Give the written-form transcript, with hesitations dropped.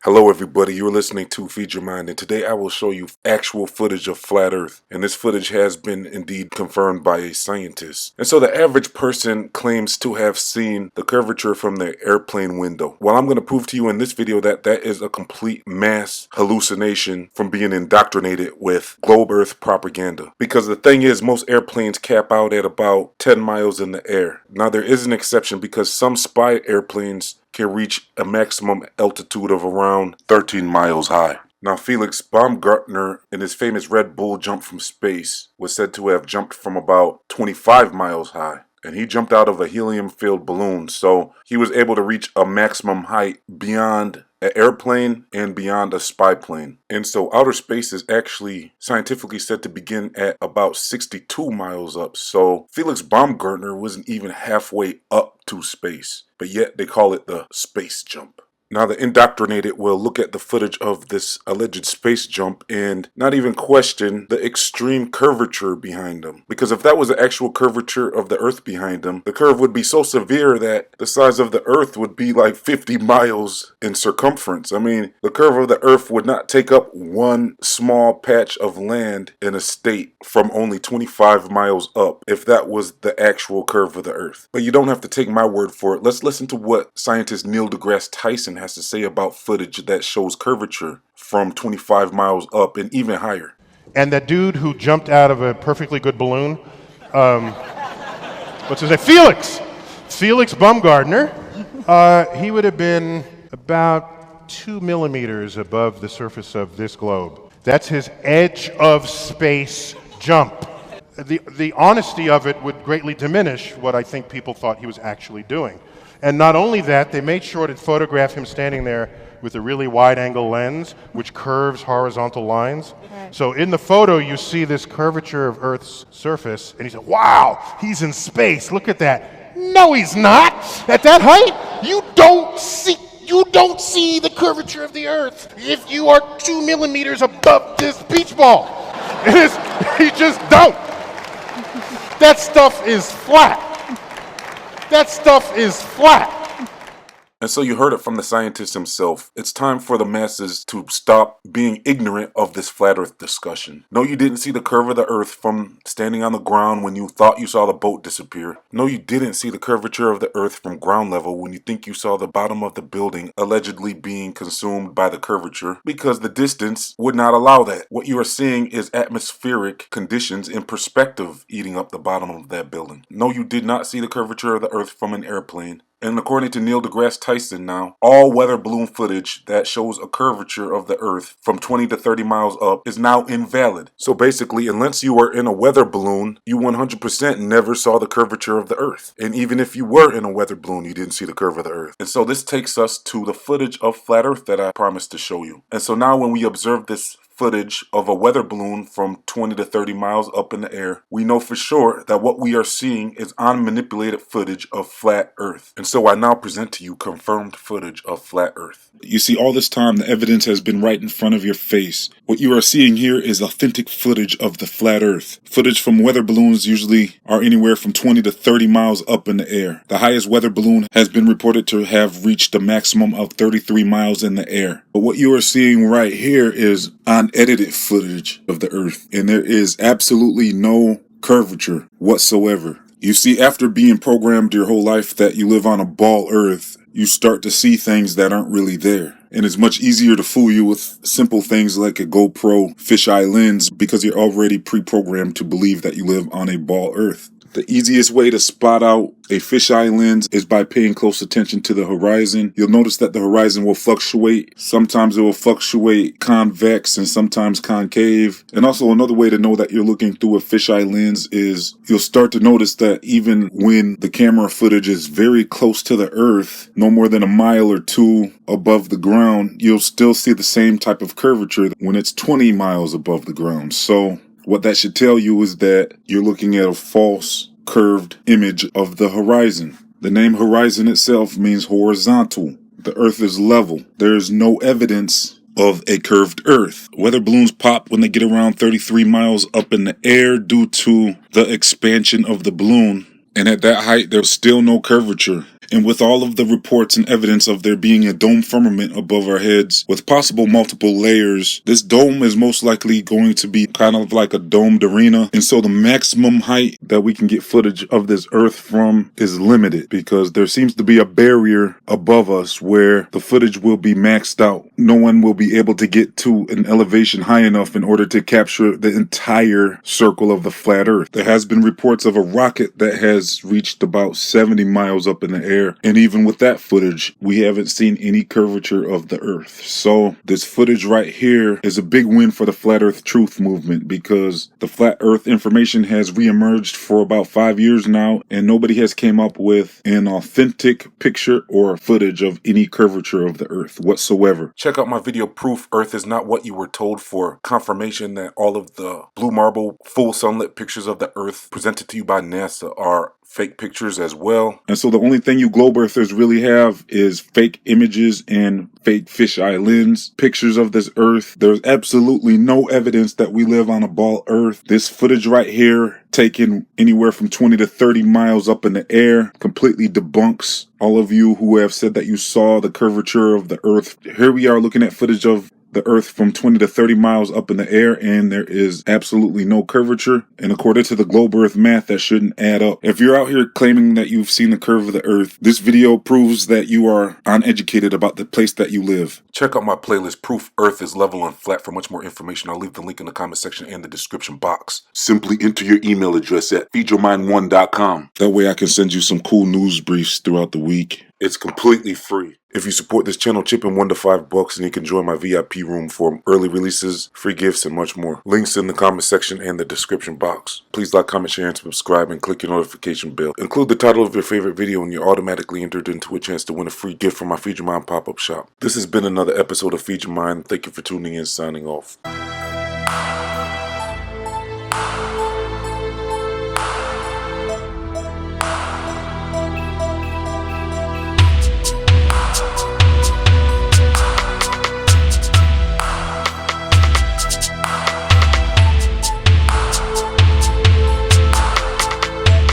Hello everybody, you're listening to Feed Your Mind, and today I will show you actual footage of flat earth, and this footage has been indeed confirmed by a scientist. And so the average person claims to have seen the curvature from their airplane window. Well, I'm going to prove to you in this video that that is a complete mass hallucination from being indoctrinated with globe earth propaganda. Because the thing is, most airplanes cap out at about 10 miles in the air. Now there is an exception because some spy airplanes can reach a maximum altitude of around 13 miles high. Now, Felix Baumgartner, in his famous Red Bull jump from space, was said to have jumped from about 25 miles high. And he jumped out of a helium-filled balloon, so he was able to reach a maximum height beyond an airplane and beyond a spy plane. And so outer space is actually scientifically said to begin at about 62 miles up. So Felix Baumgartner wasn't even halfway up to space, but yet they call it the space jump. Now, the indoctrinated will look at the footage of this alleged space jump and not even question the extreme curvature behind them. Because if that was the actual curvature of the Earth behind them, the curve would be so severe that the size of the Earth would be like 50 miles in circumference. I mean, the curve of the Earth would not take up one small patch of land in a state from only 25 miles up if that was the actual curve of the Earth. But you don't have to take my word for it. Let's listen to what scientist Neil deGrasse Tyson has to say about footage that shows curvature from 25 miles up and even higher. And that dude who jumped out of a perfectly good balloon, what's his name? Felix Baumgartner. He would have been about 2 millimeters above the surface of this globe. That's his edge of space jump. The honesty of it would greatly diminish what I think people thought he was actually doing. And not only that, they made sure to photograph him standing there with a really wide-angle lens, which curves horizontal lines. Right. So in the photo, you see this curvature of Earth's surface, and he said, "Wow, he's in space. Look at that." No, he's not. At that height, you don't see the curvature of the Earth if you are 2 millimeters above this beach ball. You just don't. That stuff is flat. That stuff is flat. And so you heard it from the scientist himself. It's time for the masses to stop being ignorant of this flat earth discussion. No, you didn't see the curve of the earth from standing on the ground when you thought you saw the boat disappear. No, you didn't see the curvature of the earth from ground level when you think you saw the bottom of the building allegedly being consumed by the curvature, because the distance would not allow that. What you are seeing is atmospheric conditions in perspective eating up the bottom of that building. No, you did not see the curvature of the earth from an airplane. And according to Neil deGrasse Tyson now, all weather balloon footage that shows a curvature of the Earth from 20 to 30 miles up is now invalid. So basically, unless you were in a weather balloon, you 100% never saw the curvature of the Earth. And even if you were in a weather balloon, you didn't see the curve of the Earth. And so this takes us to the footage of flat Earth that I promised to show you. And so now when we observe this footage of a weather balloon from 20 to 30 miles up in the air, we know for sure that what we are seeing is unmanipulated footage of flat Earth. And so I now present to you confirmed footage of flat Earth. You see, all this time the evidence has been right in front of your face. What you are seeing here is authentic footage of the flat Earth. Footage from weather balloons usually are anywhere from 20 to 30 miles up in the air. The highest weather balloon has been reported to have reached a maximum of 33 miles in the air. But what you are seeing right here is unedited footage of the Earth, and there is absolutely no curvature whatsoever. You see, after being programmed your whole life that you live on a ball Earth, you start to see things that aren't really there. And it's much easier to fool you with simple things like a GoPro fisheye lens because you're already pre-programmed to believe that you live on a ball Earth. The easiest way to spot out a fisheye lens is by paying close attention to the horizon. You'll notice that the horizon will fluctuate. Sometimes it will fluctuate convex and sometimes concave. And also another way to know that you're looking through a fisheye lens is you'll start to notice that even when the camera footage is very close to the Earth, no more than a mile or two above the ground, you'll still see the same type of curvature when it's 20 miles above the ground. So what that should tell you is that you're looking at a false curved image of the horizon. The name horizon itself means horizontal. The Earth is level. There is no evidence of a curved Earth. Weather balloons pop when they get around 33 miles up in the air due to the expansion of the balloon. And at that height, there's still no curvature. And with all of the reports and evidence of there being a dome firmament above our heads with possible multiple layers, this dome is most likely going to be kind of like a domed arena. And so the maximum height that we can get footage of this Earth from is limited because there seems to be a barrier above us where the footage will be maxed out. No one will be able to get to an elevation high enough in order to capture the entire circle of the flat Earth. There has been reports of a rocket that has reached about 70 miles up in the air, and even with that footage, we haven't seen any curvature of the Earth. So this footage right here is a big win for the Flat Earth Truth movement because the Flat Earth information has reemerged for about 5 years now, and nobody has came up with an authentic picture or footage of any curvature of the Earth whatsoever. Check out my video Proof Earth is Not What You Were Told for confirmation that all of the blue marble full sunlit pictures of the Earth presented to you by NASA are fake pictures as well. And so the only thing you globe earthers really have is fake images and fake fisheye lens pictures of this Earth. There's absolutely no evidence that we live on a ball Earth. This footage right here, taken anywhere from 20 to 30 miles up in the air, completely debunks all of you who have said that you saw the curvature of the Earth. Here we are looking at footage of the Earth from 20 to 30 miles up in the air, and there is absolutely no curvature. And according to the globe Earth math, that shouldn't add up. If you're out here claiming that you've seen the curve of the Earth, this video proves that you are uneducated about the place that you live. Check out my playlist, Proof Earth is Level and Flat, for much more information. I'll leave the link in the comment section and the description box. Simply enter your email address at feedyourmind1.com. That way I can send you some cool news briefs throughout the week. It's completely free. If you support this channel, chip in $1 to $5 and you can join my VIP room for early releases, free gifts, and much more. Links in the comment section and the description box. Please like, comment, share, and subscribe, and click your notification bell. Include the title of your favorite video and you're automatically entered into a chance to win a free gift from my Feed Your Mind pop-up shop. This has been another episode of Feed Your Mind. Thank you for tuning in, signing off.